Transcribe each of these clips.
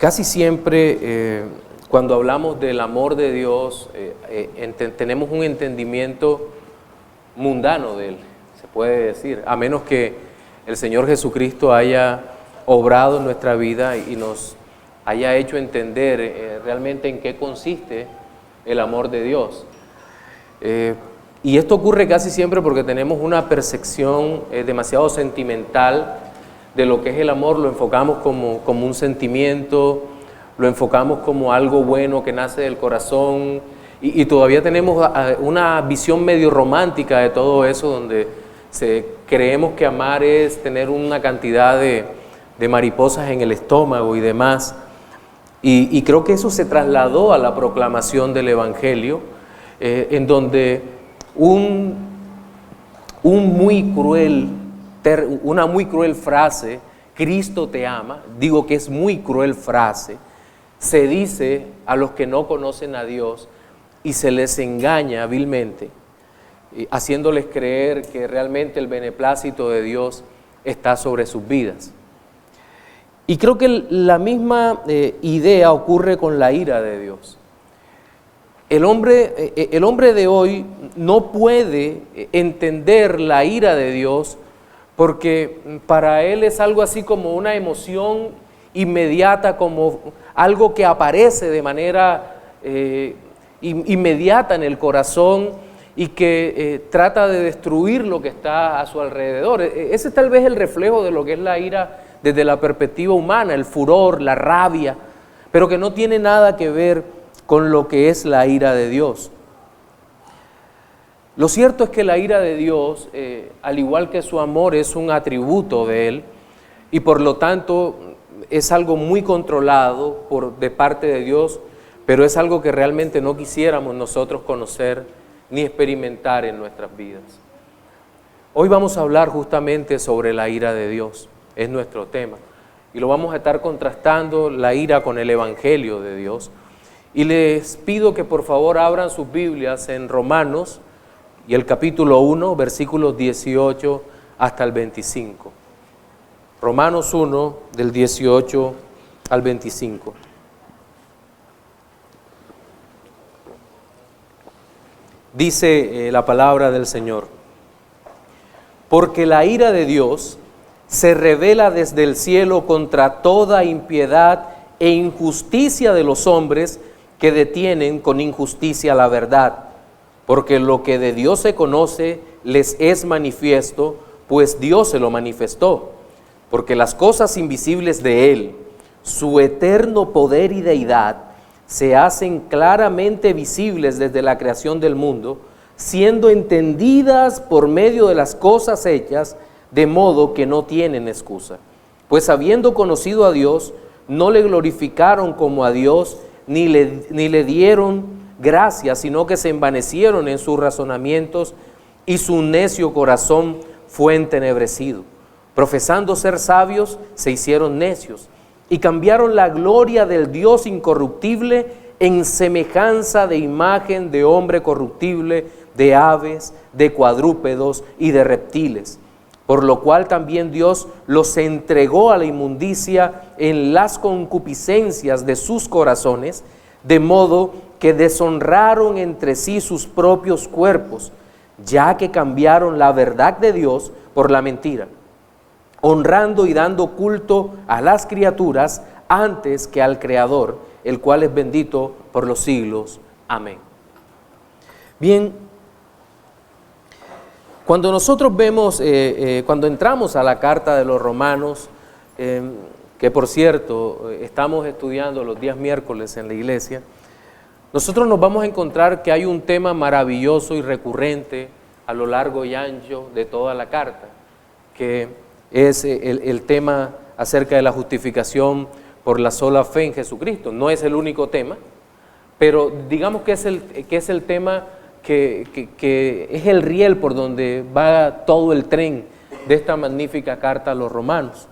Casi siempre cuando hablamos del amor de Dios tenemos un entendimiento mundano de Él, se puede decir, a menos que el Señor Jesucristo haya obrado en nuestra vida y nos haya hecho entender realmente en qué consiste el amor de Dios. Y esto ocurre casi siempre porque tenemos una percepción demasiado sentimental de lo que es el amor. Lo enfocamos como un sentimiento, lo enfocamos como algo bueno que nace del corazón y todavía tenemos una visión medio romántica de todo eso, donde creemos que amar es tener una cantidad de mariposas en el estómago y demás. Y creo que eso se trasladó a la proclamación del Evangelio, en donde una muy cruel frase, Cristo te ama, digo que es muy cruel frase, se dice a los que no conocen a Dios y se les engaña vilmente, haciéndoles creer que realmente el beneplácito de Dios está sobre sus vidas. Y creo que la misma idea ocurre con la ira de Dios. El hombre de hoy no puede entender la ira de Dios porque para él es algo así como una emoción inmediata, como algo que aparece de manera inmediata en el corazón y que trata de destruir lo que está a su alrededor. Ese es tal vez el reflejo de lo que es la ira desde la perspectiva humana, el furor, la rabia, pero que no tiene nada que ver con lo que es la ira de Dios. Lo cierto es que la ira de Dios, al igual que su amor, es un atributo de Él y por lo tanto es algo muy controlado de parte de Dios, pero es algo que realmente no quisiéramos nosotros conocer ni experimentar en nuestras vidas. Hoy vamos a hablar justamente sobre la ira de Dios, es nuestro tema, y lo vamos a estar contrastando la ira con el Evangelio de Dios. Y les pido que por favor abran sus Biblias en Romanos y el capítulo 1, versículos 18 hasta el 25. Romanos 1, del 18 al 25. Dice la palabra del Señor: porque la ira de Dios se revela desde el cielo contra toda impiedad e injusticia de los hombres que detienen con injusticia la verdad, porque lo que de Dios se conoce les es manifiesto, pues Dios se lo manifestó, porque las cosas invisibles de Él, su eterno poder y deidad, se hacen claramente visibles desde la creación del mundo, siendo entendidas por medio de las cosas hechas, de modo que no tienen excusa. Pues habiendo conocido a Dios, no le glorificaron como a Dios, ni le dieron gracias, sino que se envanecieron en sus razonamientos y su necio corazón fue entenebrecido. Profesando ser sabios, se hicieron necios y cambiaron la gloria del Dios incorruptible en semejanza de imagen de hombre corruptible, de aves, de cuadrúpedos y de reptiles. Por lo cual también Dios los entregó a la inmundicia en las concupiscencias de sus corazones, de modo que deshonraron entre sí sus propios cuerpos, ya que cambiaron la verdad de Dios por la mentira, honrando y dando culto a las criaturas antes que al Creador, el cual es bendito por los siglos. Amén. Bien, cuando nosotros vemos, cuando entramos a la carta de los Romanos, que por cierto estamos estudiando los días miércoles en la iglesia, nosotros nos vamos a encontrar que hay un tema maravilloso y recurrente a lo largo y ancho de toda la carta, que es el tema acerca de la justificación por la sola fe en Jesucristo. No es el único tema, pero digamos que es el tema que es el riel por donde va todo el tren de esta magnífica carta a los romanos.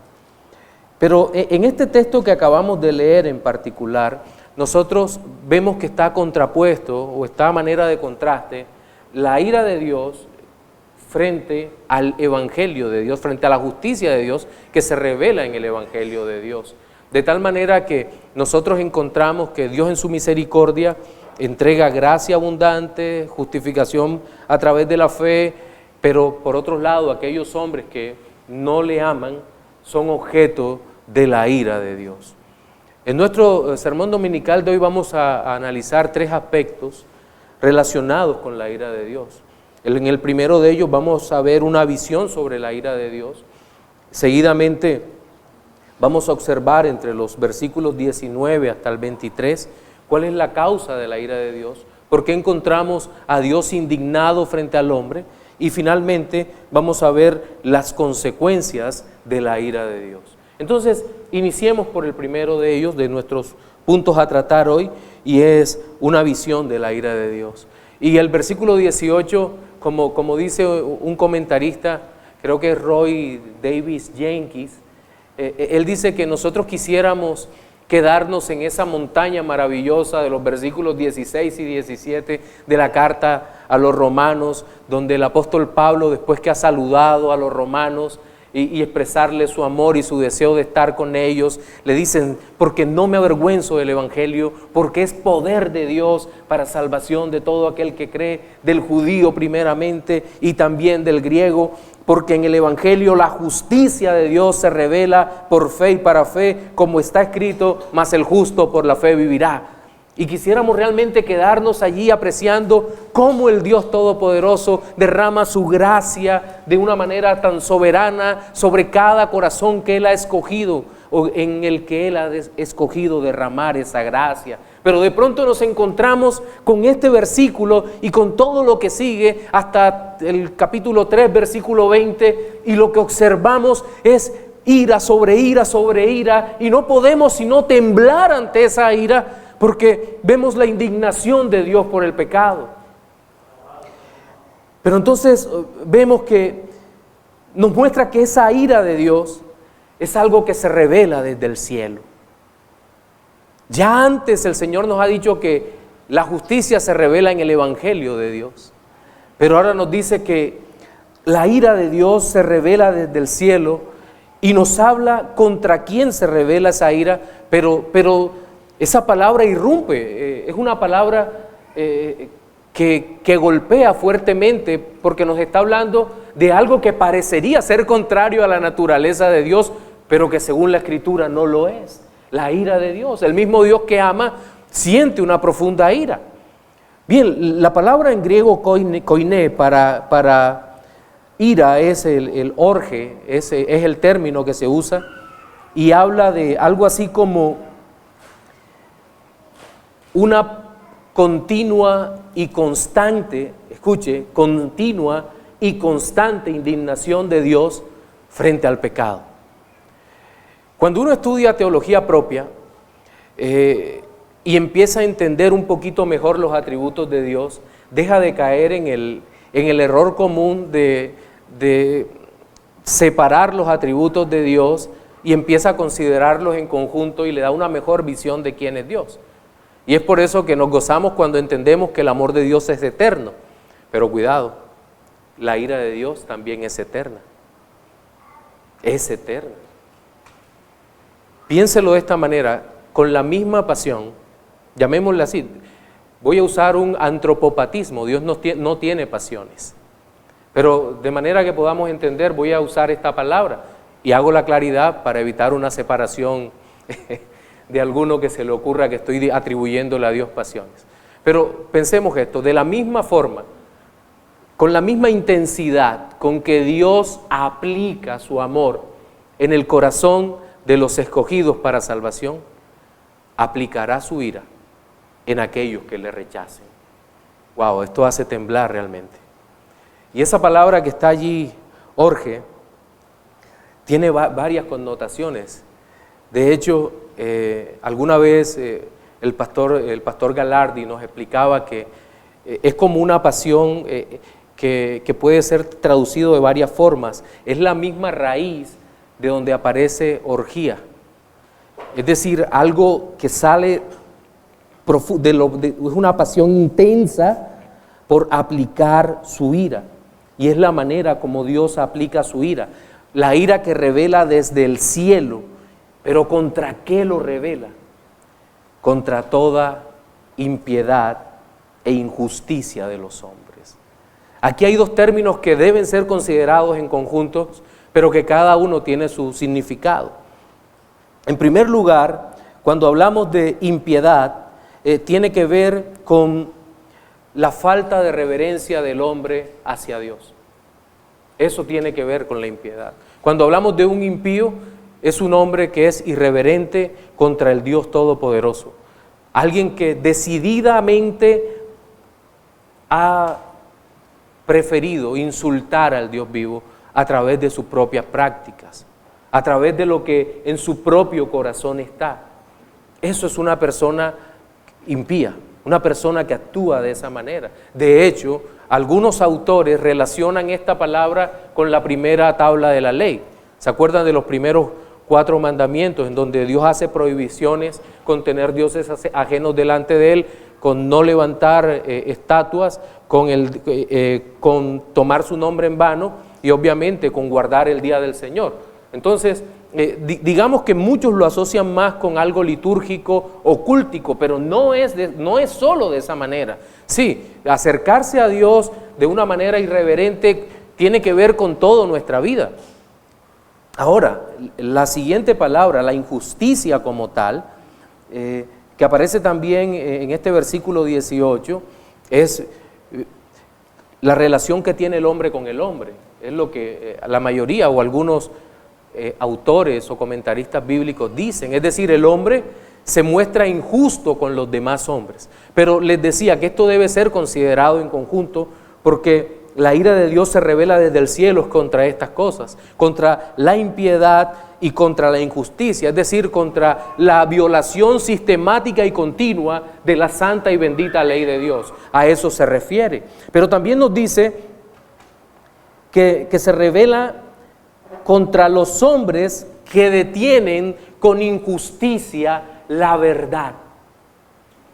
Pero en este texto que acabamos de leer en particular, nosotros vemos que está contrapuesto o está a manera de contraste la ira de Dios frente al Evangelio de Dios, frente a la justicia de Dios que se revela en el Evangelio de Dios. De tal manera que nosotros encontramos que Dios en su misericordia entrega gracia abundante, justificación a través de la fe, pero por otro lado aquellos hombres que no le aman son objeto de la ira de Dios. En nuestro sermón dominical de hoy vamos a analizar 3 aspectos relacionados con la ira de Dios. En el primero de ellos vamos a ver una visión sobre la ira de Dios. Seguidamente vamos a observar entre los versículos 19 hasta el 23 cuál es la causa de la ira de Dios, por qué encontramos a Dios indignado frente al hombre, y finalmente vamos a ver las consecuencias de la ira de Dios. Entonces, iniciemos por el primero de ellos, de nuestros puntos a tratar hoy, y es una visión de la ira de Dios. Y el versículo 18, como dice un comentarista, creo que es Roy Davis Jenkins, él dice que nosotros quisiéramos quedarnos en esa montaña maravillosa de los versículos 16 y 17 de la carta a los romanos, donde el apóstol Pablo, después que ha saludado a los romanos y expresarle su amor y su deseo de estar con ellos, le dicen: porque no me avergüenzo del evangelio, porque es poder de Dios para salvación de todo aquel que cree, del judío primeramente y también del griego, porque en el evangelio la justicia de Dios se revela por fe y para fe, como está escrito: mas el justo por la fe vivirá. Y quisiéramos realmente quedarnos allí apreciando cómo el Dios Todopoderoso derrama su gracia de una manera tan soberana sobre cada corazón que Él ha escogido, o en el que Él ha escogido derramar esa gracia. Pero de pronto nos encontramos con este versículo y con todo lo que sigue hasta el capítulo 3, versículo 20, y lo que observamos es ira sobre ira sobre ira, y no podemos sino temblar ante esa ira, porque vemos la indignación de Dios por el pecado. Pero entonces vemos que nos muestra que esa ira de Dios es algo que se revela desde el cielo. Ya antes el Señor nos ha dicho que la justicia se revela en el evangelio de Dios, pero ahora nos dice que la ira de Dios se revela desde el cielo y nos habla contra quién se revela esa ira, pero esa palabra irrumpe, es una palabra que golpea fuertemente, porque nos está hablando de algo que parecería ser contrario a la naturaleza de Dios, pero que según la Escritura no lo es. La ira de Dios, el mismo Dios que ama, siente una profunda ira. Bien, la palabra en griego koiné para ira es el orge, es el término que se usa, y habla de algo así como una continua y constante, escuche, continua y constante indignación de Dios frente al pecado. Cuando uno estudia teología propia y empieza a entender un poquito mejor los atributos de Dios, deja de caer en el error común de separar los atributos de Dios y empieza a considerarlos en conjunto, y le da una mejor visión de quién es Dios. Y es por eso que nos gozamos cuando entendemos que el amor de Dios es eterno. Pero cuidado, la ira de Dios también es eterna. Es eterna. Piénselo de esta manera: con la misma pasión, llamémosla así, voy a usar un antropopatismo, Dios no tiene pasiones. Pero de manera que podamos entender, voy a usar esta palabra, y hago la claridad para evitar una separación de alguno que se le ocurra que estoy atribuyéndole a Dios pasiones. Pero pensemos esto: de la misma forma, con la misma intensidad con que Dios aplica su amor en el corazón de los escogidos para salvación, aplicará su ira en aquellos que le rechacen. Wow, esto hace temblar realmente. Y esa palabra que está allí, orge, tiene varias connotaciones. De hecho, alguna vez el pastor Galardi nos explicaba que es como una pasión que puede ser traducido de varias formas. Es la misma raíz de donde aparece orgía. Es decir, algo que sale es una pasión intensa por aplicar su ira. Y es la manera como Dios aplica su ira. La ira que revela desde el cielo ¿Pero contra qué lo revela? Contra toda impiedad e injusticia de los hombres. Aquí hay dos términos que deben ser considerados en conjunto, pero que cada uno tiene su significado. En primer lugar, cuando hablamos de impiedad, tiene que ver con la falta de reverencia del hombre hacia Dios. Eso tiene que ver con la impiedad. Cuando hablamos de un impío, es un hombre que es irreverente contra el Dios Todopoderoso. Alguien que decididamente ha preferido insultar al Dios vivo a través de sus propias prácticas, a través de lo que en su propio corazón está. Eso es una persona impía, una persona que actúa de esa manera. De hecho, algunos autores relacionan esta palabra con la primera tabla de la ley. ¿Se acuerdan de los primeros 4 mandamientos en donde Dios hace prohibiciones con tener dioses ajenos delante de Él, con no levantar estatuas, con tomar su nombre en vano y obviamente con guardar el día del Señor? Entonces, digamos que muchos lo asocian más con algo litúrgico o cultico, pero no es solo de esa manera. Sí, acercarse a Dios de una manera irreverente tiene que ver con toda nuestra vida. Ahora, la siguiente palabra, la injusticia como tal, que aparece también en este versículo 18, es la relación que tiene el hombre con el hombre. Es lo que la mayoría o algunos autores o comentaristas bíblicos dicen. Es decir, el hombre se muestra injusto con los demás hombres. Pero les decía que esto debe ser considerado en conjunto porque la ira de Dios se revela desde el cielo contra estas cosas, contra la impiedad y contra la injusticia, es decir, contra la violación sistemática y continua de la santa y bendita ley de Dios. A eso se refiere. Pero también nos dice que se revela contra los hombres que detienen con injusticia la verdad.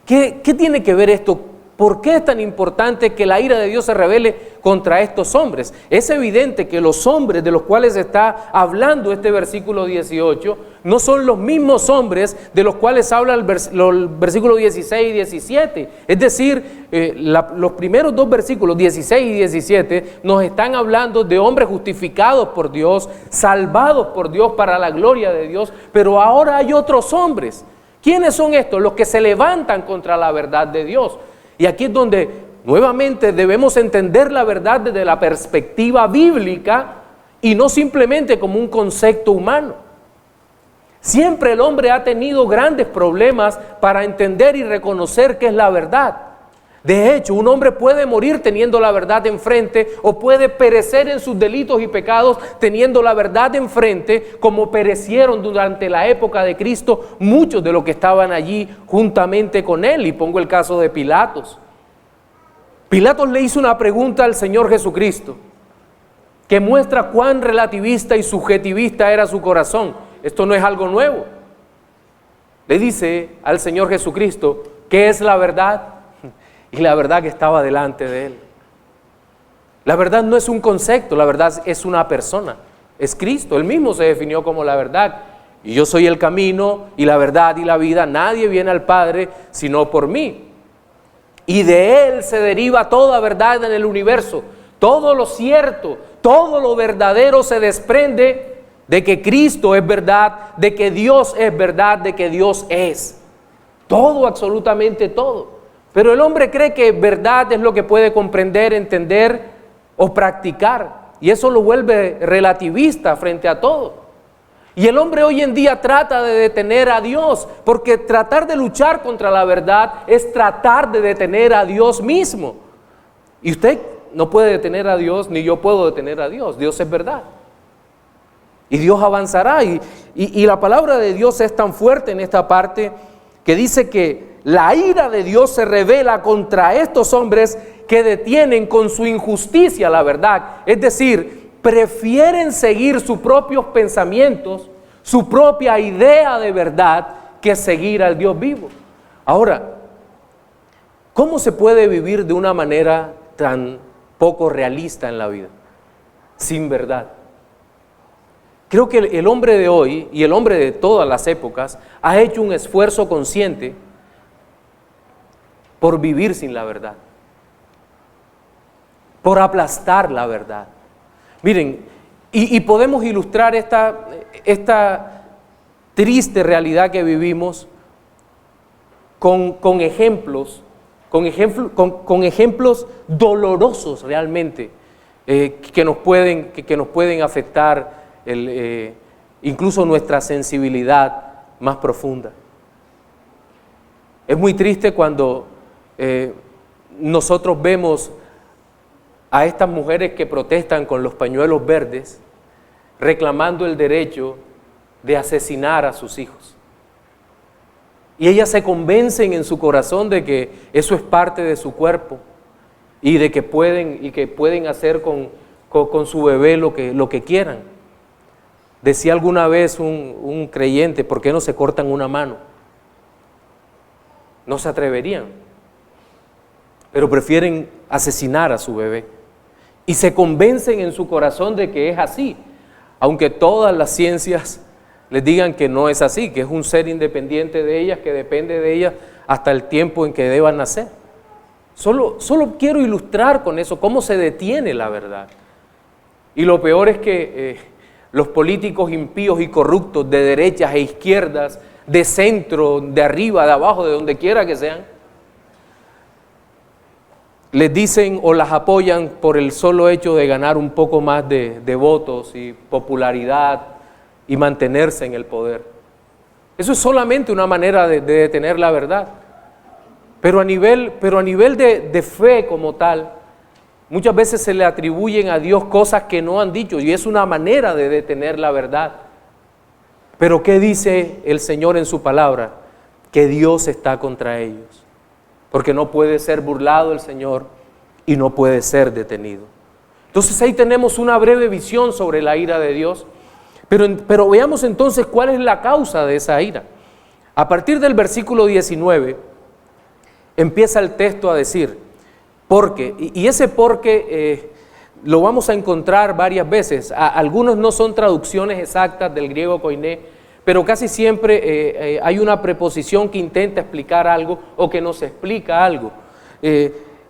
¿Qué tiene que ver esto? ¿Por qué es tan importante que la ira de Dios se revele contra estos hombres? Es evidente que los hombres de los cuales está hablando este versículo 18 no son los mismos hombres de los cuales habla el versículo 16 y 17. Es decir, los primeros 2 versículos, 16 y 17, nos están hablando de hombres justificados por Dios, salvados por Dios para la gloria de Dios, pero ahora hay otros hombres. ¿Quiénes son estos? Los que se levantan contra la verdad de Dios. Y aquí es donde nuevamente debemos entender la verdad desde la perspectiva bíblica y no simplemente como un concepto humano. Siempre el hombre ha tenido grandes problemas para entender y reconocer qué es la verdad. De hecho, un hombre puede morir teniendo la verdad enfrente o puede perecer en sus delitos y pecados teniendo la verdad enfrente, como perecieron durante la época de Cristo muchos de los que estaban allí juntamente con él. Y pongo el caso de Pilatos. Pilatos le hizo una pregunta al Señor Jesucristo que muestra cuán relativista y subjetivista era su corazón. Esto no es algo nuevo. Le dice al Señor Jesucristo, ¿qué es la verdad? Y la verdad que estaba delante de él. La verdad no es un concepto, la verdad es una persona. Es Cristo, él mismo se definió como la verdad. Y yo soy el camino y la verdad y la vida. Nadie viene al Padre sino por mí. Y de él se deriva toda verdad en el universo. Todo lo cierto, todo lo verdadero se desprende de que Cristo es verdad, de que Dios es verdad, de que Dios es. Todo, absolutamente todo. Pero el hombre cree que verdad es lo que puede comprender, entender o practicar. Y eso lo vuelve relativista frente a todo. Y el hombre hoy en día trata de detener a Dios, porque tratar de luchar contra la verdad es tratar de detener a Dios mismo. Y usted no puede detener a Dios, ni yo puedo detener a Dios. Dios es verdad. Y Dios avanzará. Y la palabra de Dios es tan fuerte en esta parte que dice que la ira de Dios se revela contra estos hombres que detienen con su injusticia la verdad. Es decir, prefieren seguir sus propios pensamientos, su propia idea de verdad, que seguir al Dios vivo. Ahora, ¿cómo se puede vivir de una manera tan poco realista en la vida? Sin verdad. Creo que el hombre de hoy y el hombre de todas las épocas ha hecho un esfuerzo consciente por vivir sin la verdad, por aplastar la verdad. Miren, y podemos ilustrar esta triste realidad que vivimos con ejemplos dolorosos realmente, que nos pueden afectar incluso nuestra sensibilidad más profunda. Es muy triste cuando nosotros vemos a estas mujeres que protestan con los pañuelos verdes reclamando el derecho de asesinar a sus hijos. Y ellas se convencen en su corazón de que eso es parte de su cuerpo y de que pueden hacer con su bebé lo que quieran. Decía alguna vez un creyente, ¿por qué no se cortan una mano? No se atreverían, pero prefieren asesinar a su bebé. Y se convencen en su corazón de que es así, aunque todas las ciencias les digan que no es así, que es un ser independiente de ellas, que depende de ellas hasta el tiempo en que deban nacer. Solo quiero ilustrar con eso cómo se detiene la verdad. Y lo peor es que los políticos impíos y corruptos de derechas e izquierdas, de centro, de arriba, de abajo, de donde quiera que sean, les dicen o las apoyan por el solo hecho de ganar un poco más de votos y popularidad y mantenerse en el poder. Eso es solamente una manera de detener la verdad. Pero a nivel de fe como tal, muchas veces se le atribuyen a Dios cosas que no han dicho y es una manera de detener la verdad. Pero ¿qué dice el Señor en su palabra? Que Dios está contra ellos. Porque no puede ser burlado el Señor y no puede ser detenido. Entonces ahí tenemos una breve visión sobre la ira de Dios, pero veamos entonces cuál es la causa de esa ira. A partir del versículo 19 empieza el texto a decir, porque, y ese porque lo vamos a encontrar varias veces. Algunos no son traducciones exactas del griego koiné, pero casi siempre hay una preposición que intenta explicar algo o que nos explica algo.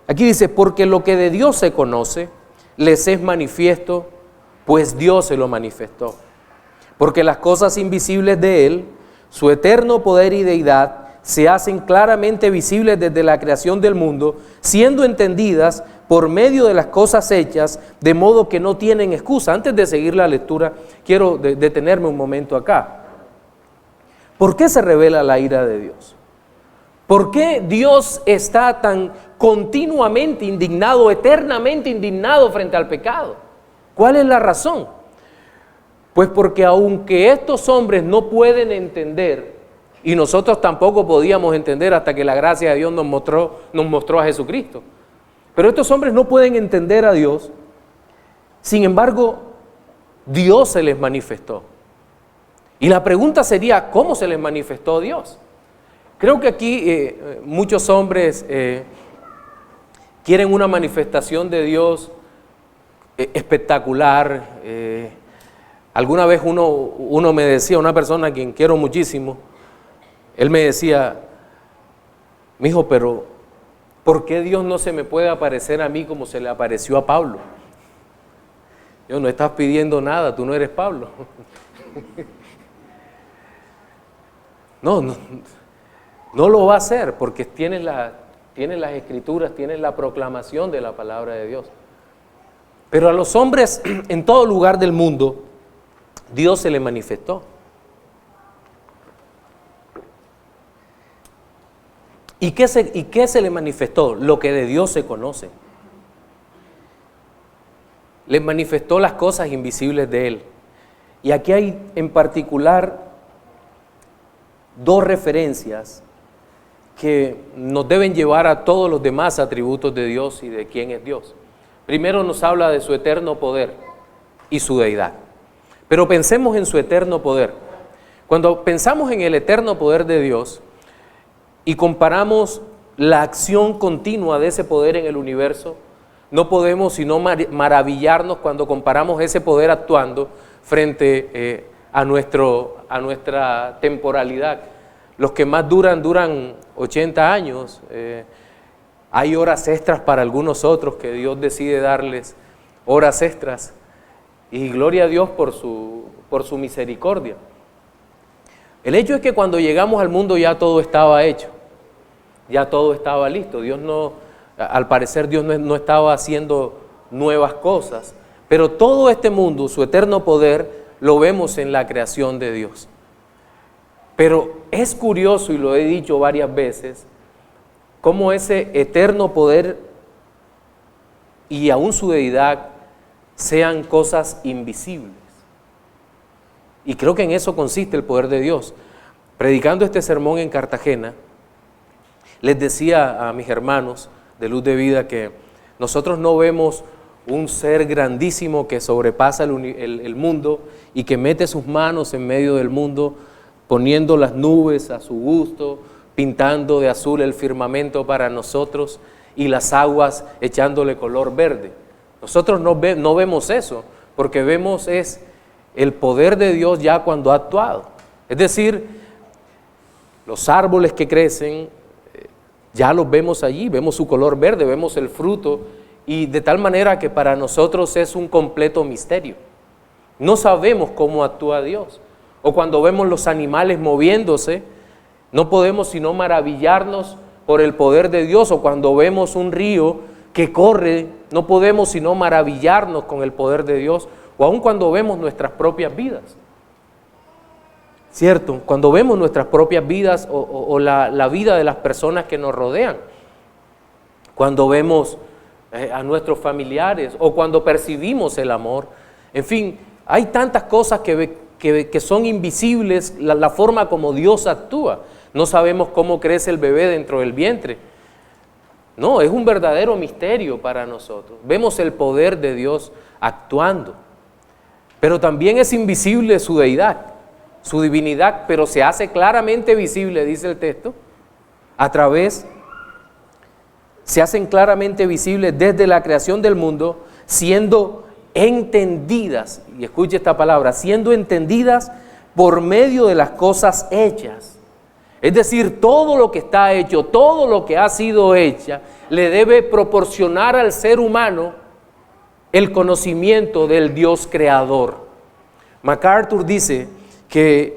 Aquí dice, porque lo que de Dios se conoce, les es manifiesto, pues Dios se lo manifestó. Porque las cosas invisibles de Él, su eterno poder y deidad, se hacen claramente visibles desde la creación del mundo, siendo entendidas por medio de las cosas hechas, de modo que no tienen excusa. Antes de seguir la lectura, quiero detenerme un momento acá. ¿Por qué se revela la ira de Dios? ¿Por qué Dios está tan continuamente indignado, eternamente indignado frente al pecado? ¿Cuál es la razón? Pues porque aunque estos hombres no pueden entender, y nosotros tampoco podíamos entender hasta que la gracia de Dios nos mostró a Jesucristo, pero estos hombres no pueden entender a Dios, sin embargo, Dios se les manifestó. Y la pregunta sería, ¿cómo se les manifestó Dios? Creo que aquí muchos hombres quieren una manifestación de Dios espectacular. Alguna vez uno me decía, una persona a quien quiero muchísimo, él me decía, mijo, pero ¿por qué Dios no se me puede aparecer a mí como se le apareció a Pablo? Yo, no estás pidiendo nada, tú no eres Pablo. No lo va a hacer porque tienes las escrituras, tienes la proclamación de la palabra de Dios. Pero a los hombres en todo lugar del mundo, Dios se le manifestó. ¿Y qué se le manifestó? Lo que de Dios se conoce. Le manifestó las cosas invisibles de Él. Y aquí hay en particular dos referencias que nos deben llevar a todos los demás atributos de Dios y de quién es Dios. Primero nos habla de su eterno poder y su deidad. Pero pensemos en su eterno poder. Cuando pensamos en el eterno poder de Dios y comparamos la acción continua de ese poder en el universo, no podemos sino maravillarnos cuando comparamos ese poder actuando frente a nuestra temporalidad. Los que más duran 80 años. Hay horas extras para algunos otros que Dios decide darles horas extras. Y gloria a Dios por su misericordia. El hecho es que cuando llegamos al mundo ya todo estaba hecho. Ya todo estaba listo. Al parecer Dios no estaba haciendo nuevas cosas. Pero todo este mundo, su eterno poder, lo vemos en la creación de Dios. Pero es curioso, y lo he dicho varias veces, cómo ese eterno poder y aún su deidad sean cosas invisibles. Y creo que en eso consiste el poder de Dios. Predicando este sermón en Cartagena, les decía a mis hermanos de Luz de Vida que nosotros no vemos un ser grandísimo que sobrepasa el mundo y que mete sus manos en medio del mundo, poniendo las nubes a su gusto, pintando de azul el firmamento para nosotros y las aguas echándole color verde. Nosotros no vemos eso, porque vemos es el poder de Dios ya cuando ha actuado. Es decir, los árboles que crecen, ya los vemos allí, vemos su color verde, vemos el fruto, y de tal manera que para nosotros es un completo misterio. No sabemos cómo actúa Dios. O cuando vemos los animales moviéndose, no podemos sino maravillarnos por el poder de Dios. O cuando vemos un río que corre, no podemos sino maravillarnos con el poder de Dios. O aun cuando vemos nuestras propias vidas. ¿Cierto? Cuando vemos nuestras propias vidas o la vida de las personas que nos rodean. Cuando vemos a nuestros familiares o cuando percibimos el amor. En fin, hay tantas cosas que son invisibles, la forma como Dios actúa. No sabemos cómo crece el bebé dentro del vientre. No, es un verdadero misterio para nosotros. Vemos el poder de Dios actuando. Pero también es invisible su deidad, su divinidad, pero se hace claramente visible, dice el texto, se hacen claramente visibles desde la creación del mundo, siendo entendidas, y escuche esta palabra, siendo entendidas por medio de las cosas hechas. Es decir, todo lo que está hecho, todo lo que ha sido hecho, le debe proporcionar al ser humano el conocimiento del Dios creador. MacArthur dice que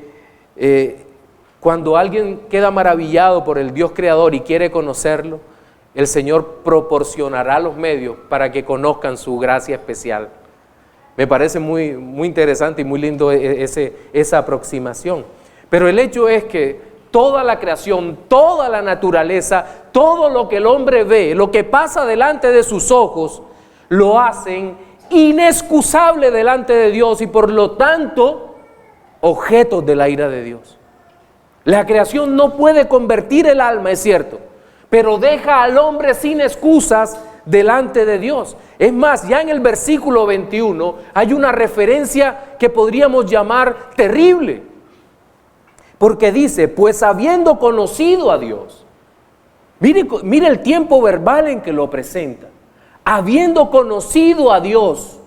cuando alguien queda maravillado por el Dios creador y quiere conocerlo, el Señor proporcionará los medios para que conozcan su gracia especial. Me parece muy, muy interesante y muy lindo esa aproximación. Pero el hecho es que toda la creación, toda la naturaleza, todo lo que el hombre ve, lo que pasa delante de sus ojos, lo hacen inexcusable delante de Dios y por lo tanto objetos de la ira de Dios. La creación no puede convertir el alma, es cierto, pero deja al hombre sin excusas delante de Dios. Es más, ya en el versículo 21 hay una referencia que podríamos llamar terrible, porque dice, pues habiendo conocido a Dios, mire el tiempo verbal en que lo presenta, habiendo conocido a Dios,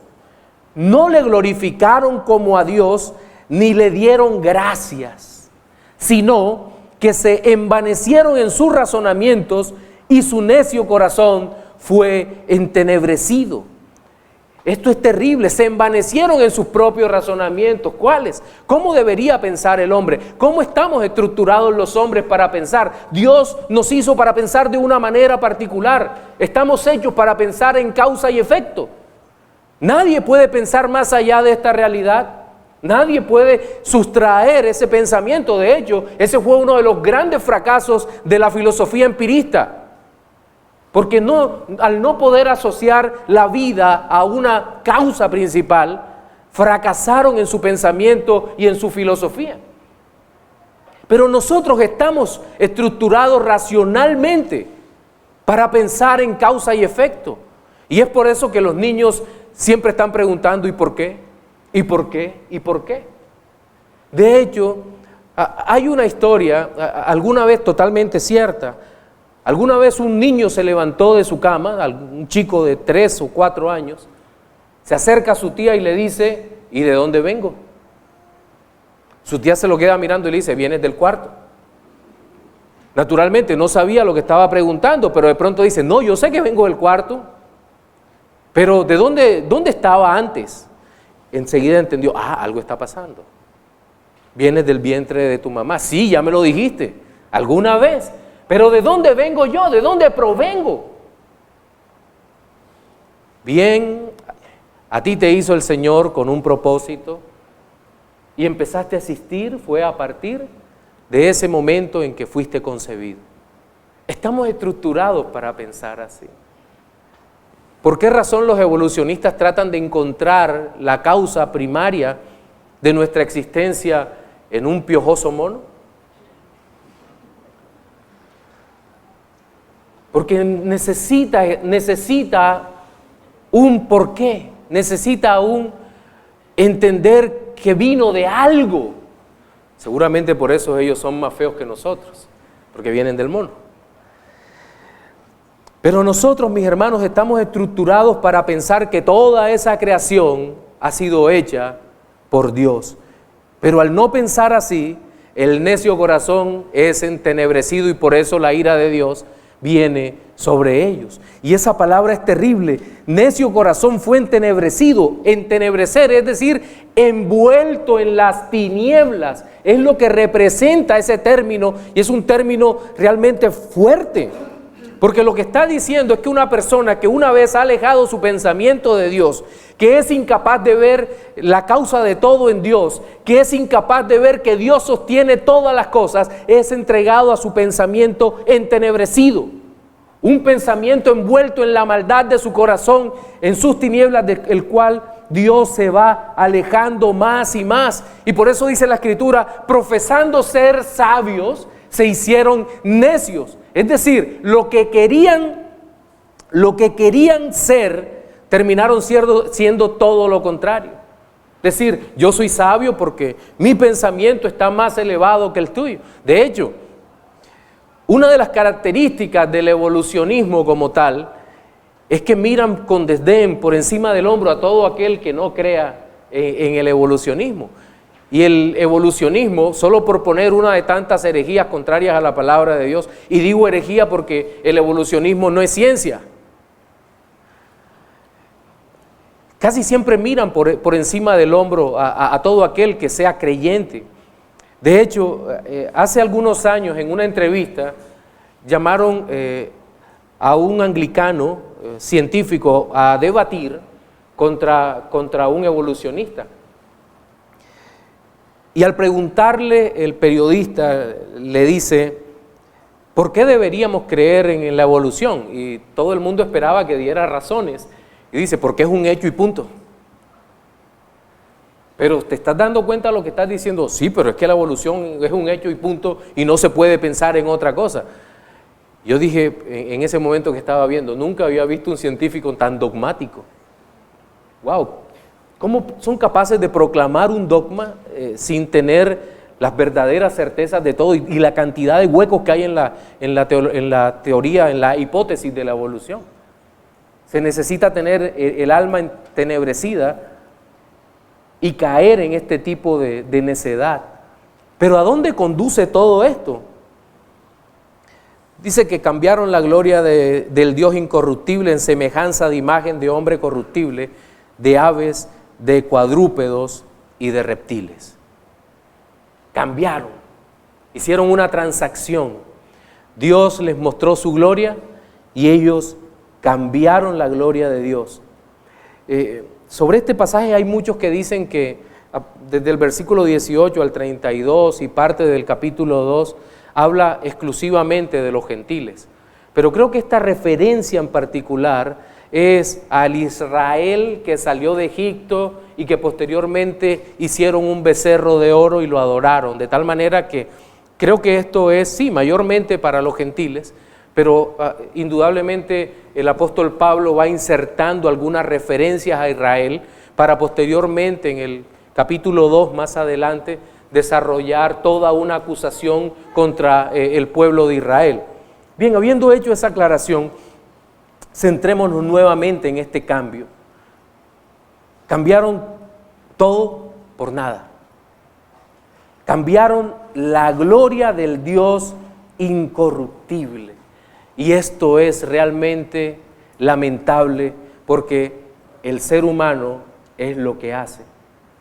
no le glorificaron como a Dios, ni le dieron gracias, sino que se envanecieron en sus razonamientos y su necio corazón fue entenebrecido. Esto es terrible, se envanecieron en sus propios razonamientos. ¿Cuáles? ¿Cómo debería pensar el hombre? ¿Cómo estamos estructurados los hombres para pensar? Dios nos hizo para pensar de una manera particular. Estamos hechos para pensar en causa y efecto. Nadie puede pensar más allá de esta realidad. Nadie puede sustraer ese pensamiento. De hecho, ese fue uno de los grandes fracasos de la filosofía empirista. Porque al no poder asociar la vida a una causa principal, fracasaron en su pensamiento y en su filosofía. Pero nosotros estamos estructurados racionalmente para pensar en causa y efecto. Y es por eso que los niños siempre están preguntando ¿y por qué? ¿Y por qué? ¿Y por qué? De hecho, hay una historia, alguna vez totalmente cierta. Alguna vez un niño se levantó de su cama, un chico de 3 o 4 años, se acerca a su tía y le dice, ¿y de dónde vengo? Su tía se lo queda mirando y le dice, vienes del cuarto. Naturalmente no sabía lo que estaba preguntando, pero de pronto dice, no, yo sé que vengo del cuarto, pero ¿de dónde estaba antes? Enseguida entendió, algo está pasando. Vienes del vientre de tu mamá. Sí, ya me lo dijiste alguna vez, pero ¿de dónde vengo yo? ¿De dónde provengo? Bien, a ti te hizo el Señor con un propósito y empezaste a asistir, fue a partir de ese momento en que fuiste concebido. Estamos estructurados para pensar así. ¿Por qué razón los evolucionistas tratan de encontrar la causa primaria de nuestra existencia en un piojoso mono? Porque necesita un porqué, necesita un entender que vino de algo. Seguramente por eso ellos son más feos que nosotros, porque vienen del mono. Pero nosotros, mis hermanos, estamos estructurados para pensar que toda esa creación ha sido hecha por Dios. Pero al no pensar así, el necio corazón es entenebrecido y por eso la ira de Dios viene sobre ellos. Y esa palabra es terrible. Necio corazón fue entenebrecido. Entenebrecer, es decir, envuelto en las tinieblas. Es lo que representa ese término y es un término realmente fuerte. Porque lo que está diciendo es que una persona que una vez ha alejado su pensamiento de Dios, que es incapaz de ver la causa de todo en Dios, que es incapaz de ver que Dios sostiene todas las cosas, es entregado a su pensamiento entenebrecido. Un pensamiento envuelto en la maldad de su corazón, en sus tinieblas, del cual Dios se va alejando más y más. Y por eso dice la Escritura, profesando ser sabios, se hicieron necios. Es decir, lo que querían ser, terminaron siendo todo lo contrario. Es decir, yo soy sabio porque mi pensamiento está más elevado que el tuyo. De hecho, una de las características del evolucionismo como tal es que miran con desdén por encima del hombro a todo aquel que no crea en el evolucionismo. Y el evolucionismo, solo por poner una de tantas herejías contrarias a la palabra de Dios, y digo herejía porque el evolucionismo no es ciencia, casi siempre miran por encima del hombro a todo aquel que sea creyente. De hecho, hace algunos años en una entrevista llamaron a un anglicano científico a debatir contra un evolucionista. Y al preguntarle, el periodista le dice, ¿por qué deberíamos creer en la evolución? Y todo el mundo esperaba que diera razones. Y dice, porque es un hecho y punto. Pero ¿te estás dando cuenta de lo que estás diciendo? Sí, pero es que la evolución es un hecho y punto y no se puede pensar en otra cosa. Yo dije en ese momento que estaba viendo, nunca había visto un científico tan dogmático. ¡Wow! ¿Cómo son capaces de proclamar un dogma sin tener las verdaderas certezas de todo y la cantidad de huecos que hay en la teoría, en la hipótesis de la evolución? Se necesita tener el alma entenebrecida y caer en este tipo de necedad. Pero ¿a dónde conduce todo esto? Dice que cambiaron la gloria del Dios incorruptible en semejanza de imagen de hombre corruptible, de aves, de cuadrúpedos y de reptiles. Cambiaron, hicieron una transacción. Dios les mostró su gloria y ellos cambiaron la gloria de Dios. Sobre este pasaje hay muchos que dicen que desde el versículo 18 al 32 y parte del capítulo 2 habla exclusivamente de los gentiles. Pero creo que esta referencia en particular es al Israel que salió de Egipto y que posteriormente hicieron un becerro de oro y lo adoraron. De tal manera que creo que esto es, sí, mayormente para los gentiles, pero indudablemente el apóstol Pablo va insertando algunas referencias a Israel para posteriormente en el capítulo 2 más adelante desarrollar toda una acusación contra el pueblo de Israel. Bien, habiendo hecho esa aclaración, centrémonos nuevamente en este cambio. Cambiaron todo por nada. Cambiaron la gloria del Dios incorruptible. Y esto es realmente lamentable, porque el ser humano es lo que hace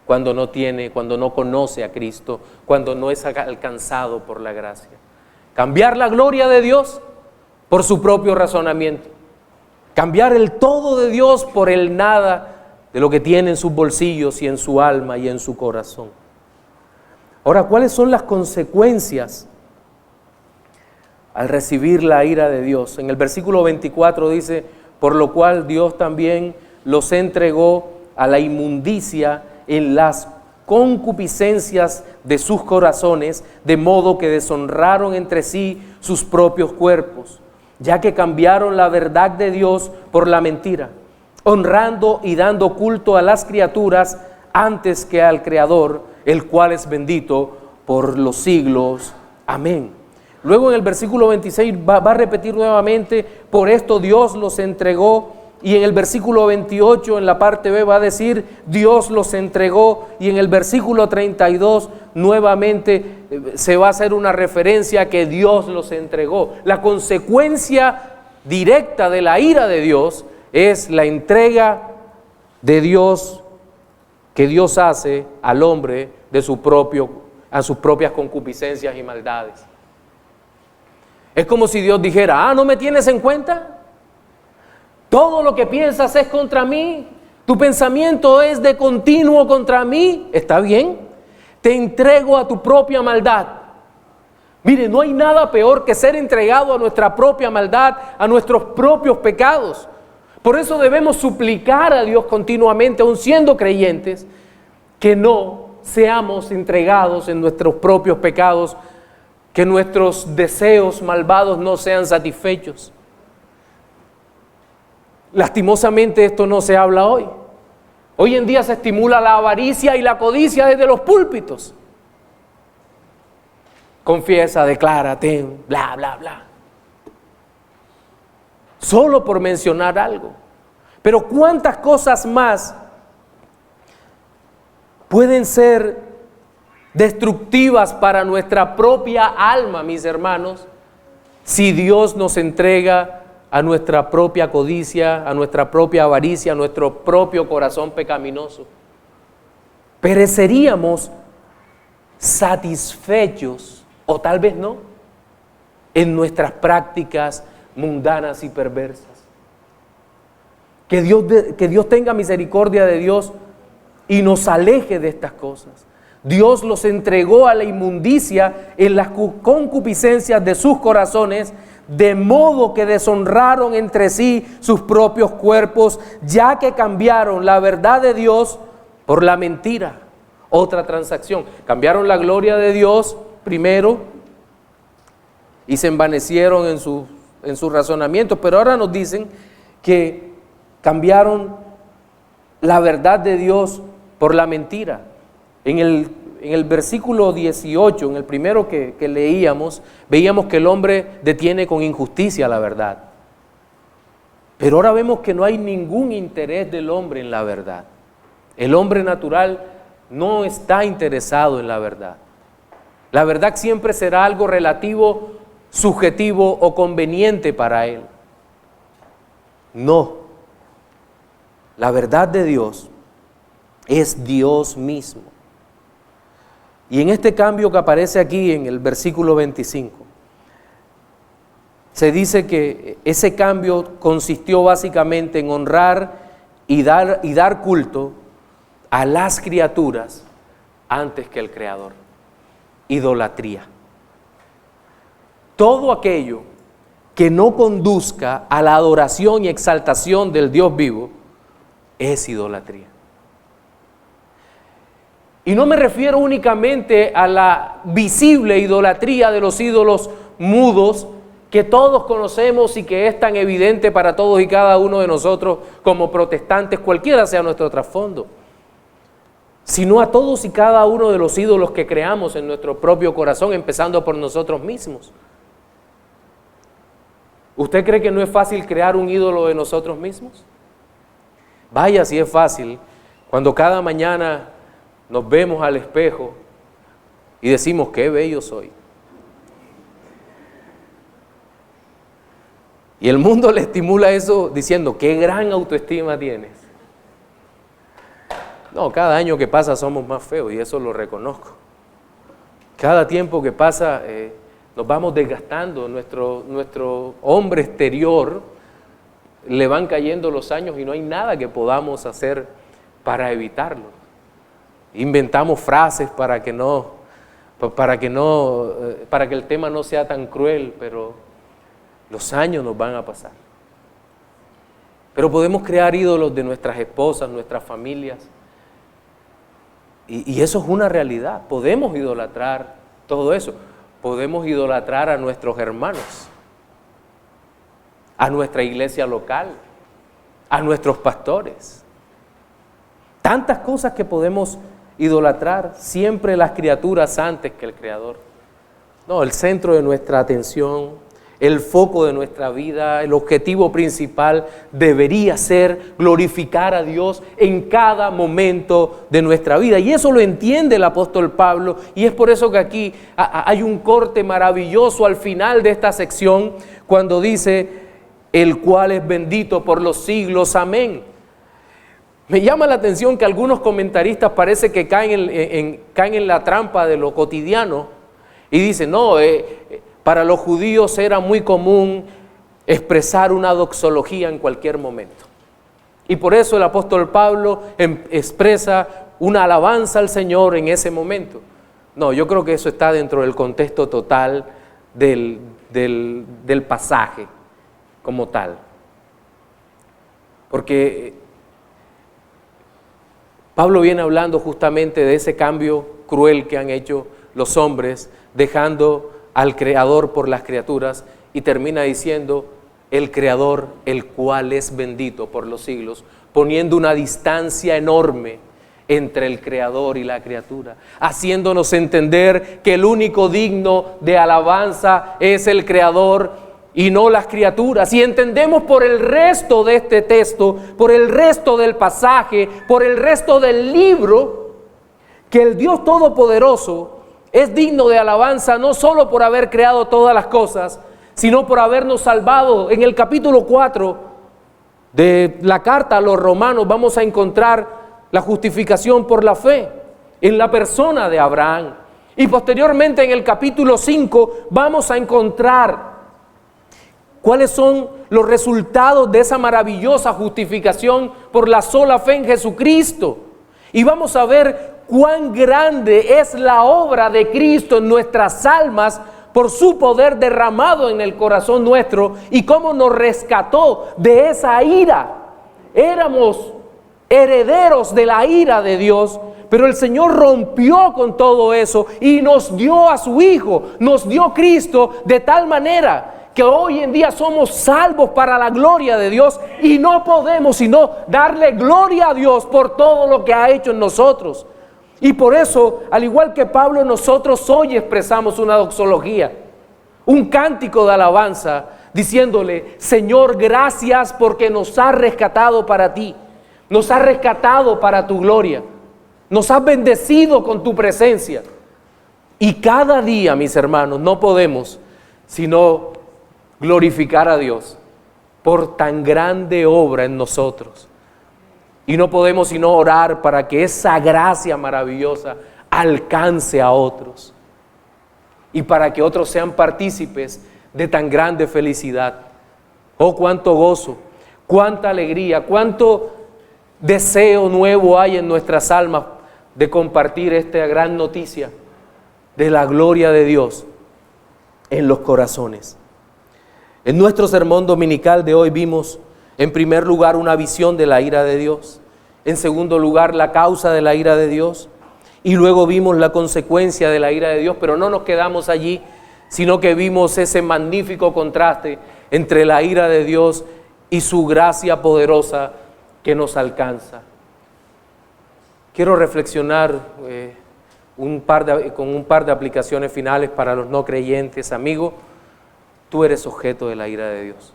cuando no conoce a Cristo, cuando no es alcanzado por la gracia. Cambiar la gloria de Dios por su propio razonamiento. Cambiar el todo de Dios por el nada de lo que tiene en sus bolsillos y en su alma y en su corazón. Ahora, ¿cuáles son las consecuencias al recibir la ira de Dios? En el versículo 24 dice: por lo cual Dios también los entregó a la inmundicia en las concupiscencias de sus corazones, de modo que deshonraron entre sí sus propios cuerpos, ya que cambiaron la verdad de Dios por la mentira, honrando y dando culto a las criaturas antes que al Creador, el cual es bendito por los siglos. Amén. Luego en el versículo 26 va a repetir nuevamente: por esto Dios los entregó. Y en el versículo 28, en la parte B, va a decir: Dios los entregó. Y en el versículo 32 nuevamente se va a hacer una referencia a que Dios los entregó. La consecuencia directa de la ira de Dios es la entrega de Dios que Dios hace al hombre a sus propias concupiscencias y maldades. Es como si Dios dijera: ¿no me tienes en cuenta? Todo lo que piensas es contra mí, tu pensamiento es de continuo contra mí. Está bien, te entrego a tu propia maldad. Mire, no hay nada peor que ser entregado a nuestra propia maldad, a nuestros propios pecados. Por eso debemos suplicar a Dios continuamente, aun siendo creyentes, que no seamos entregados en nuestros propios pecados, que nuestros deseos malvados no sean satisfechos. Lastimosamente esto no se habla hoy. Hoy en día se estimula la avaricia y la codicia desde los púlpitos. Confiesa, declara, ten, bla, bla, bla. Solo por mencionar algo. Pero ¿cuántas cosas más pueden ser destructivas para nuestra propia alma, mis hermanos, si Dios nos entrega a nuestra propia codicia, a nuestra propia avaricia, a nuestro propio corazón pecaminoso? Pereceríamos satisfechos, o tal vez no, en nuestras prácticas mundanas y perversas. Que Dios tenga misericordia de Dios y nos aleje de estas cosas. Dios los entregó a la inmundicia en las concupiscencias de sus corazones, de modo que deshonraron entre sí sus propios cuerpos, ya que cambiaron la verdad de Dios por la mentira. Otra transacción. Cambiaron la gloria de Dios primero y se envanecieron en sus razonamientos, pero ahora nos dicen que cambiaron la verdad de Dios por la mentira. En el versículo 18, en el primero que leíamos, veíamos que el hombre detiene con injusticia la verdad. Pero ahora vemos que no hay ningún interés del hombre en la verdad. El hombre natural no está interesado en la verdad. La verdad siempre será algo relativo, subjetivo o conveniente para él. No. La verdad de Dios es Dios mismo. Y en este cambio que aparece aquí en el versículo 25, se dice que ese cambio consistió básicamente en honrar y dar culto a las criaturas antes que el Creador. Idolatría. Todo aquello que no conduzca a la adoración y exaltación del Dios vivo es idolatría. Y no me refiero únicamente a la visible idolatría de los ídolos mudos que todos conocemos y que es tan evidente para todos y cada uno de nosotros como protestantes, cualquiera sea nuestro trasfondo, sino a todos y cada uno de los ídolos que creamos en nuestro propio corazón, empezando por nosotros mismos. ¿Usted cree que no es fácil crear un ídolo de nosotros mismos? Vaya, si es fácil, cuando cada mañana nos vemos al espejo y decimos, qué bello soy. Y el mundo le estimula eso diciendo, qué gran autoestima tienes. No, cada año que pasa somos más feos y eso lo reconozco. Cada tiempo que pasa nos vamos desgastando, nuestro hombre exterior le van cayendo los años y no hay nada que podamos hacer para evitarlo. Inventamos frases para que el tema no sea tan cruel, pero los años nos van a pasar. Pero podemos crear ídolos de nuestras esposas, nuestras familias. Y eso es una realidad. Podemos idolatrar todo eso. Podemos idolatrar a nuestros hermanos, a nuestra iglesia local, a nuestros pastores. Tantas cosas que podemos idolatrar, siempre las criaturas antes que el Creador. No, el centro de nuestra atención, el foco de nuestra vida, el objetivo principal debería ser glorificar a Dios en cada momento de nuestra vida. Y eso lo entiende el apóstol Pablo, y es por eso que aquí hay un corte maravilloso al final de esta sección, cuando dice, el cual es bendito por los siglos, amén. Me llama la atención que algunos comentaristas parece que caen en la trampa de lo cotidiano y dicen, no, para los judíos era muy común expresar una doxología en cualquier momento. Y por eso el apóstol Pablo expresa una alabanza al Señor en ese momento. No, yo creo que eso está dentro del contexto total del pasaje como tal. Porque Pablo viene hablando justamente de ese cambio cruel que han hecho los hombres, dejando al Creador por las criaturas, y termina diciendo, el Creador, el cual es bendito por los siglos, poniendo una distancia enorme entre el Creador y la criatura, haciéndonos entender que el único digno de alabanza es el Creador y no las criaturas. Y entendemos por el resto de este texto, por el resto del pasaje, por el resto del libro, que el Dios Todopoderoso es digno de alabanza no solo por haber creado todas las cosas, sino por habernos salvado. En el capítulo 4 de la carta a los Romanos vamos a encontrar la justificación por la fe en la persona de Abraham. Y posteriormente en el capítulo 5 vamos a encontrar cuáles son los resultados de esa maravillosa justificación por la sola fe en Jesucristo. Y vamos a ver cuán grande es la obra de Cristo en nuestras almas por su poder derramado en el corazón nuestro y cómo nos rescató de esa ira. Éramos herederos de la ira de Dios, pero el Señor rompió con todo eso y nos dio a su Hijo, nos dio Cristo de tal manera que hoy en día somos salvos para la gloria de Dios y no podemos sino darle gloria a Dios por todo lo que ha hecho en nosotros. Y por eso, al igual que Pablo, nosotros hoy expresamos una doxología, un cántico de alabanza, diciéndole, Señor, gracias porque nos has rescatado para ti, nos has rescatado para tu gloria, nos has bendecido con tu presencia. Y cada día, mis hermanos, no podemos sino glorificar a Dios por tan grande obra en nosotros. Y no podemos sino orar para que esa gracia maravillosa alcance a otros y para que otros sean partícipes de tan grande felicidad. Oh, cuánto gozo, cuánta alegría, cuánto deseo nuevo hay en nuestras almas de compartir esta gran noticia de la gloria de Dios en los corazones. En nuestro sermón dominical de hoy vimos, en primer lugar, una visión de la ira de Dios. En segundo lugar, la causa de la ira de Dios. Y luego vimos la consecuencia de la ira de Dios, pero no nos quedamos allí, sino que vimos ese magnífico contraste entre la ira de Dios y su gracia poderosa que nos alcanza. Quiero reflexionar con un par de aplicaciones finales para los no creyentes. Amigo, tú eres objeto de la ira de Dios.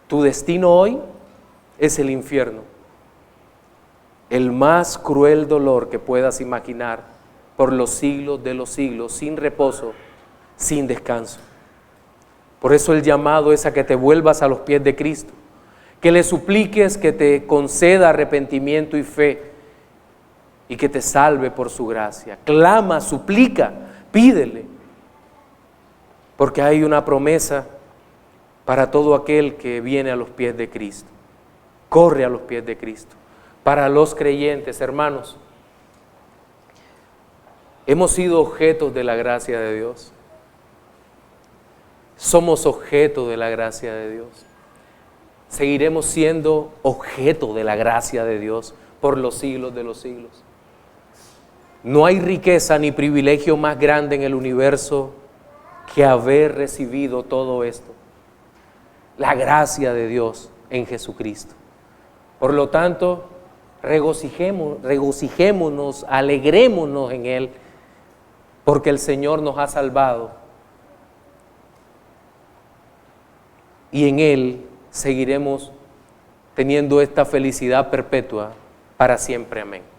Tu destino hoy es el infierno. el más cruel dolor que puedas imaginar por los siglos de los siglos, sin reposo, sin descanso. Por eso el llamado es a que te vuelvas a los pies de Cristo, que le supliques que te conceda arrepentimiento y fe y que te salve por su gracia. Clama, suplica, pídele, porque hay una promesa para todo aquel que viene a los pies de Cristo, corre a los pies de Cristo. Para los creyentes, hermanos, hemos sido objetos de la gracia de Dios. Somos objeto de la gracia de Dios. Seguiremos siendo objeto de la gracia de Dios por los siglos de los siglos. No hay riqueza ni privilegio más grande en el universo que haber recibido todo esto. La gracia de Dios en Jesucristo. Por lo tanto, regocijémonos, alegrémonos en Él, porque el Señor nos ha salvado y en Él seguiremos teniendo esta felicidad perpetua para siempre. Amén.